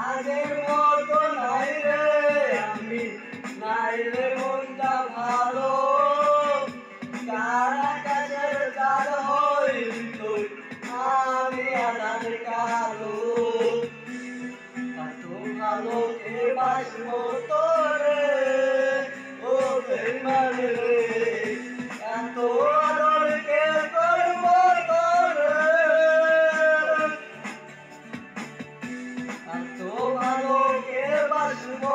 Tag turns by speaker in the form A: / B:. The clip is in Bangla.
A: আগের মতো নাই রে আমি, নাই রে মনটা ভালো। কার আকাশের চাঁদ হইলি তুই, আমি আধার কালো। এত ভালো কে বাসবো তোরে, ও বেঈমান রে, এত আদর কে করবো তোরে। এত ভালো কে বাসবো